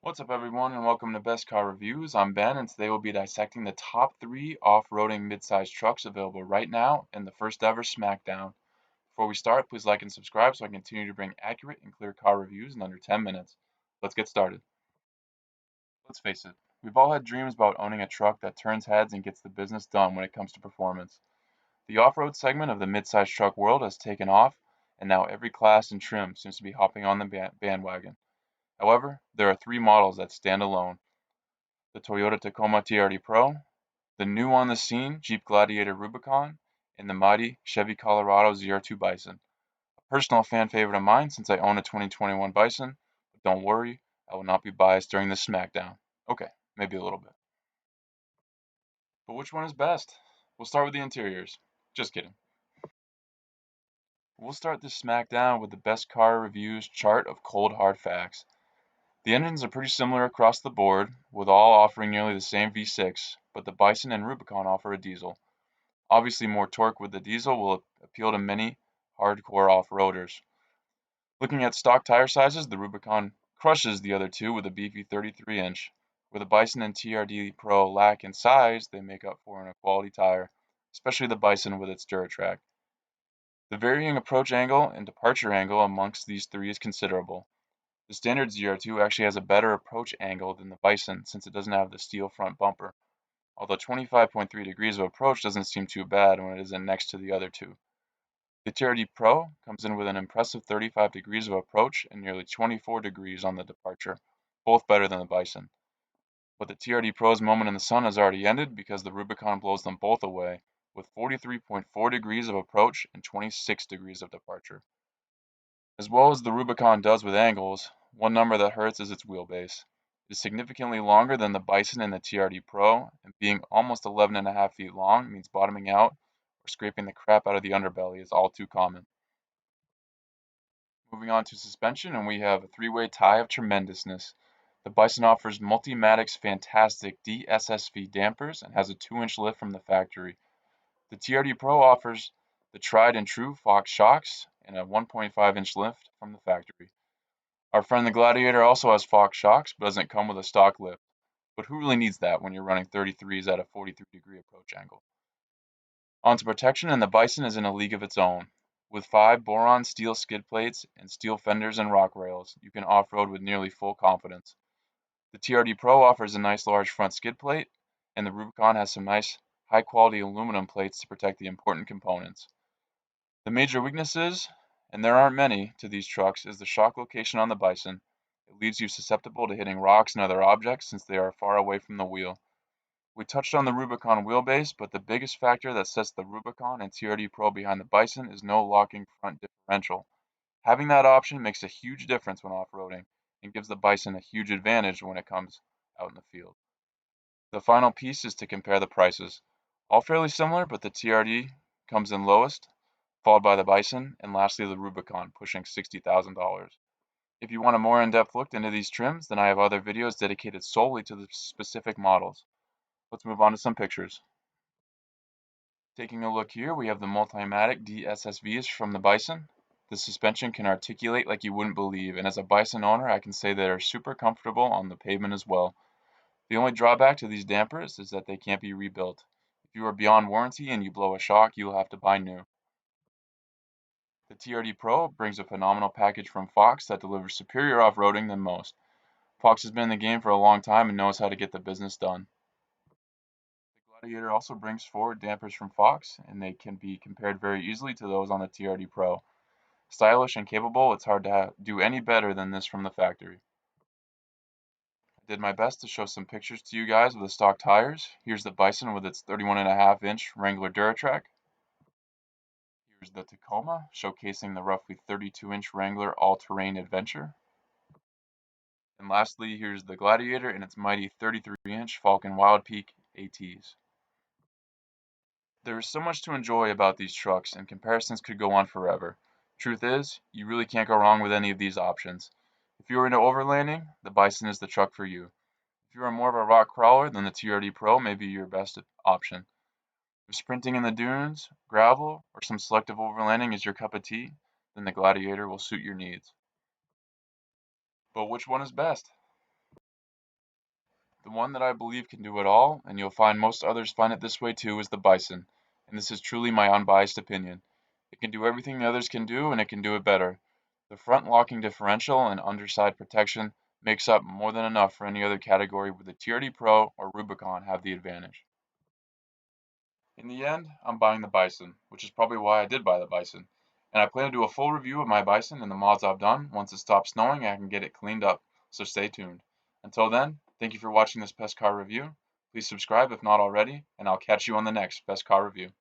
What's up everyone and welcome to Best Car Reviews. I'm Ben and today we'll be dissecting the top 3 off-roading mid-size trucks available right now in the first ever Smackdown. Before we start, please like and subscribe so I can continue to bring accurate and clear car reviews in under 10 minutes. Let's get started. Let's face it, we've all had dreams about owning a truck that turns heads and gets the business done when it comes to performance. The off-road segment of the mid-size truck world has taken off and now every class and trim seems to be hopping on the bandwagon. However, there are 3 models that stand alone: the Toyota Tacoma TRD Pro, the new on the scene Jeep Gladiator Rubicon, and the mighty Chevy Colorado ZR2 Bison. A personal fan favorite of mine since I own a 2021 Bison, but don't worry, I will not be biased during this Smackdown. Okay, maybe a little bit. But which one is best? We'll start with the interiors. Just kidding. We'll start this Smackdown with the best car reviews chart of cold hard facts. The engines are pretty similar across the board, with all offering nearly the same V6, but the Bison and Rubicon offer a diesel. Obviously more torque with the diesel will appeal to many hardcore off-roaders. Looking at stock tire sizes, the Rubicon crushes the other two with a beefy 33-inch. Where the Bison and TRD Pro lack in size, they make up for in a quality tire, especially the Bison with its DuraTrack. The varying approach angle and departure angle amongst these three is considerable. The standard ZR2 actually has a better approach angle than the Bison since it doesn't have the steel front bumper, although 25.3 degrees of approach doesn't seem too bad when it isn't next to the other two. The TRD Pro comes in with an impressive 35 degrees of approach and nearly 24 degrees on the departure, both better than the Bison. But the TRD Pro's moment in the sun has already ended because the Rubicon blows them both away with 43.4 degrees of approach and 26 degrees of departure. As well as the Rubicon does with angles, one number that hurts is its wheelbase. It is significantly longer than the Bison and the TRD Pro, and being almost 11.5 feet long means bottoming out or scraping the crap out of the underbelly is all too common. Moving on to suspension, and we have a 3-way tie of tremendousness. The Bison offers Multimatic's fantastic DSSV dampers and has a 2-inch lift from the factory. The TRD Pro offers the tried and true Fox shocks and a 1.5-inch lift from the factory. Our friend the Gladiator also has Fox shocks, but doesn't come with a stock lift. But who really needs that when you're running 33s at a 43-degree approach angle? Onto protection, and the Bison is in a league of its own. With 5 boron steel skid plates and steel fenders and rock rails, you can off-road with nearly full confidence. The TRD Pro offers a nice large front skid plate, and the Rubicon has some nice high-quality aluminum plates to protect the important components. The major weaknesses, and there aren't many, to these trucks is the shock location on the Bison. It leaves you susceptible to hitting rocks and other objects since they are far away from the wheel. We touched on the Rubicon wheelbase, but the biggest factor that sets the Rubicon and TRD Pro behind the Bison is no locking front differential. Having that option makes a huge difference when off-roading and gives the Bison a huge advantage when it comes out in the field. The final piece is to compare the prices. All fairly similar, but the TRD comes in lowest, followed by the Bison, and lastly the Rubicon, pushing $60,000. If you want a more in-depth look into these trims, then I have other videos dedicated solely to the specific models. Let's move on to some pictures. Taking a look here, we have the Multimatic DSSVs from the Bison. The suspension can articulate like you wouldn't believe, and as a Bison owner, I can say they are super comfortable on the pavement as well. The only drawback to these dampers is that they can't be rebuilt. If you are beyond warranty and you blow a shock, you will have to buy new. The TRD Pro brings a phenomenal package from Fox that delivers superior off-roading than most. Fox has been in the game for a long time and knows how to get the business done. The Gladiator also brings forward dampers from Fox, and they can be compared very easily to those on the TRD Pro. Stylish and capable, it's hard to do any better than this from the factory. I did my best to show some pictures to you guys of the stock tires. Here's the Bison with its 31.5-inch Wrangler DuraTrack. Here's the Tacoma, showcasing the roughly 32-inch Wrangler All-Terrain Adventure. And lastly, here's the Gladiator and its mighty 33-inch Falcon Wild Peak ATs. There is so much to enjoy about these trucks, and comparisons could go on forever. Truth is, you really can't go wrong with any of these options. If you are into overlanding, the Bison is the truck for you. If you are more of a rock crawler, then the TRD Pro may be your best option. If sprinting in the dunes, gravel, or some selective overlanding is your cup of tea, then the Gladiator will suit your needs. But which one is best? The one that I believe can do it all, and you'll find most others find it this way too, is the Bison, and this is truly my unbiased opinion. It can do everything the others can do, and it can do it better. The front locking differential and underside protection makes up more than enough for any other category where the TRD Pro or Rubicon have the advantage. In the end, I'm buying the Bison, which is probably why I did buy the Bison. And I plan to do a full review of my Bison and the mods I've done. Once it stops snowing, I can get it cleaned up, so stay tuned. Until then, thank you for watching this Best Car Review. Please subscribe if not already, and I'll catch you on the next Best Car Review.